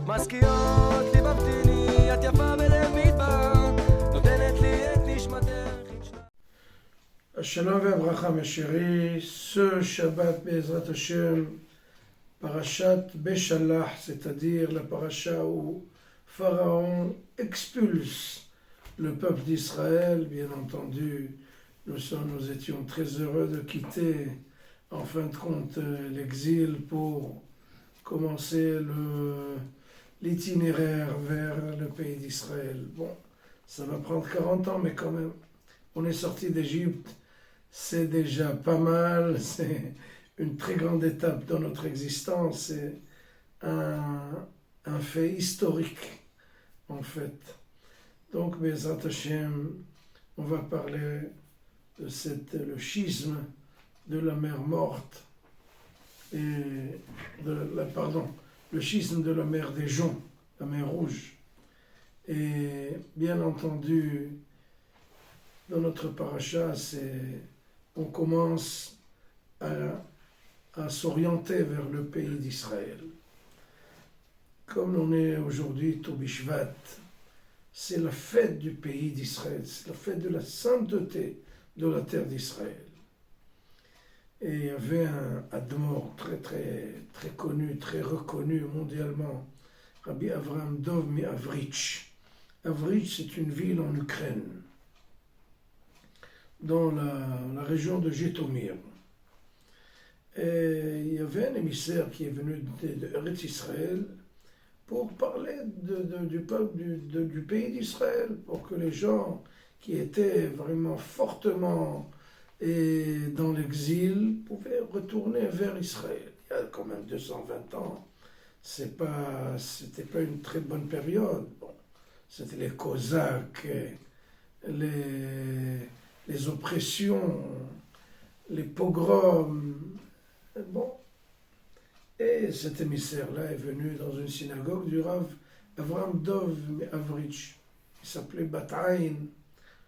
מזכירות לי מבטיני, את יפה בלב מדבר, נותנת לי את נשמתך. Shalom et mes chéris, ce Shabbat Be'ezrat Hashem, Parashat Beshalach, c'est-à-dire la paracha où Pharaon expulse le peuple d'Israël. Bien entendu, nous étions très heureux de quitter en fin de compte l'exil pour commencer l'itinéraire vers le pays d'Israël. Bon, ça va prendre 40 ans, mais quand même, on est sorti d'Égypte. C'est déjà pas mal, c'est une très grande étape dans notre existence, c'est un fait historique en fait. Donc, Be'ezrat Hashem, on va parler de le schisme de la mer morte, le schisme de la mer des Joncs, la mer Rouge. Et bien entendu, dans notre paracha, on commence à s'orienter vers le pays d'Israël. Comme on est aujourd'hui Tobi Shvat, c'est la fête du pays d'Israël, c'est la fête de la sainteté de la terre d'Israël. Et il y avait un admor très très très connu, très reconnu mondialement, Rabbi Avraham Dov mi-Avrich. Avrich, c'est une ville en Ukraine, dans la région de Jitomir. Et il y avait un émissaire qui est venu de Eretz Israël pour parler du peuple du pays d'Israël, pour que les gens qui étaient vraiment fortement dans l'exil pouvaient retourner vers Israël. Il y a quand même 220 ans, c'était pas une très bonne période. Bon, c'était les Cosaques, les oppressions, les pogroms. Bon. Et cet émissaire-là est venu dans une synagogue du Rav Avraham Dov Avrich. Il s'appelait Bataïn,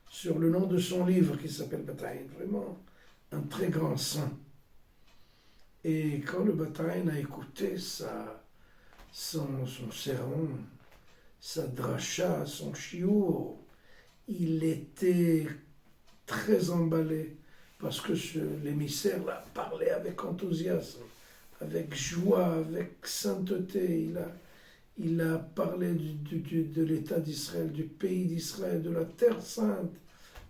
sur le nom de son livre qui s'appelle Bataïn. Vraiment un très grand saint. Et quand le Bataïn a écouté son sermon, sa dracha, son chiour, il était très emballé, parce que l'émissaire là parlait avec enthousiasme, avec joie, avec sainteté. Il a parlé de l'État d'Israël, du pays d'Israël, de la Terre Sainte,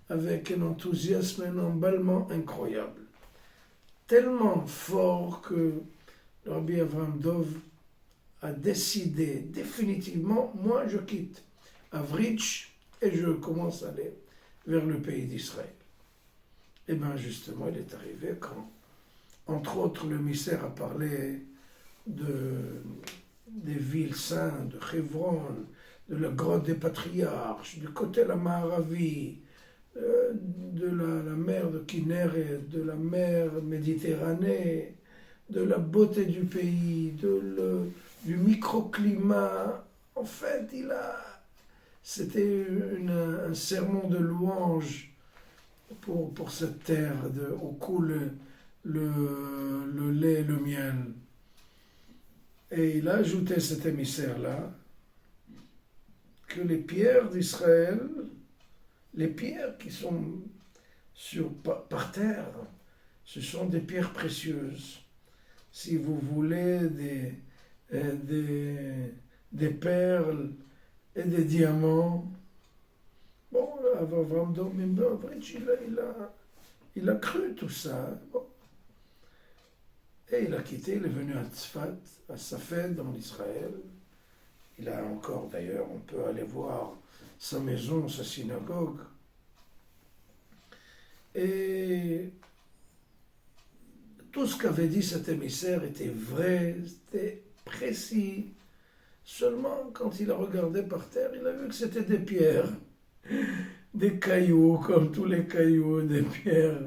avec un enthousiasme et un emballement incroyable. Tellement fort que le Rabbi Avraham Dov a décidé définitivement, moi je quitte Avrich et je commence à aller vers le pays d'Israël. Et bien justement, il est arrivé quand, entre autres, le émissaire a parlé des villes saintes, de Hebron, de la grotte des patriarches, du côté de la Maharavi, de la mer de Kinneret, de la mer Méditerranée, de la beauté du pays, du microclimat. En fait, c'était un sermon de louange pour cette terre où coule le lait et le miel. Et il a ajouté, cet émissaire-là, que les pierres d'Israël, les pierres qui sont par terre, ce sont des pierres précieuses. Si vous voulez des perles et des diamants, bon, Avraham Dov mi-Avrich, il a cru tout ça. Bon. Et il a quitté, il est venu à Tzfat, à Safed, en Israël. Il a encore, d'ailleurs, on peut aller voir sa maison, sa synagogue. Et tout ce qu'avait dit cet émissaire était vrai, c'était précis. Seulement, quand il a regardé par terre, il a vu que c'était des pierres. Des cailloux, comme tous les cailloux, des pierres.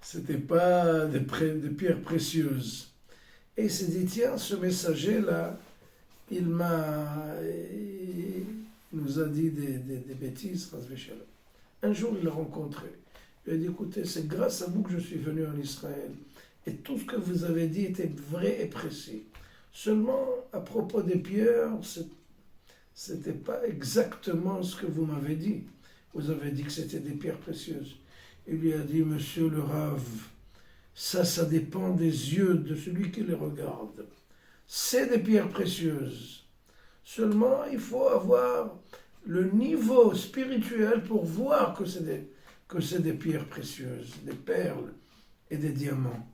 C'était pas des pierres précieuses. Et il s'est dit, tiens, ce messager-là, il nous a dit des bêtises. Un jour, il l'a rencontré. Il a dit, écoutez, c'est grâce à vous que je suis venu en Israël. Et tout ce que vous avez dit était vrai et précis. Seulement, à propos des pierres, c'était pas exactement ce que vous m'avez dit. Vous avez dit que c'était des pierres précieuses. Il lui a dit, monsieur le Rav, ça dépend des yeux de celui qui les regarde. C'est des pierres précieuses. Seulement, il faut avoir le niveau spirituel pour voir que c'est des pierres précieuses, des perles et des diamants.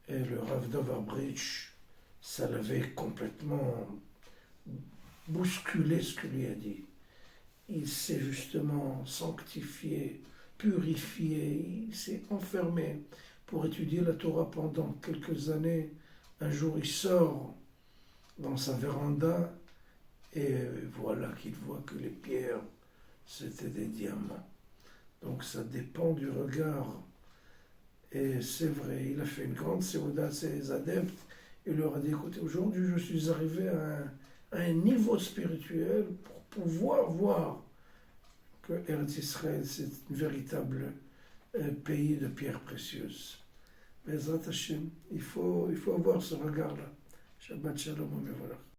Et le Rav Doverbridge, ça l'avait complètement bousculé ce qu'il lui a dit. Il s'est justement sanctifié, purifié, il s'est enfermé pour étudier la Torah pendant quelques années. Un jour, il sort dans sa véranda et voilà qu'il voit que les pierres, c'était des diamants. Donc ça dépend du regard. Et c'est vrai, il a fait une grande séouda à ses adeptes. Il leur a dit, écoutez, aujourd'hui je suis arrivé à un niveau spirituel pour pouvoir voir que Eretz Israël, c'est un véritable pays de pierres précieuses. Bezrat Hashem, il faut avoir ce regard-là. Shabbat Shalom, voilà.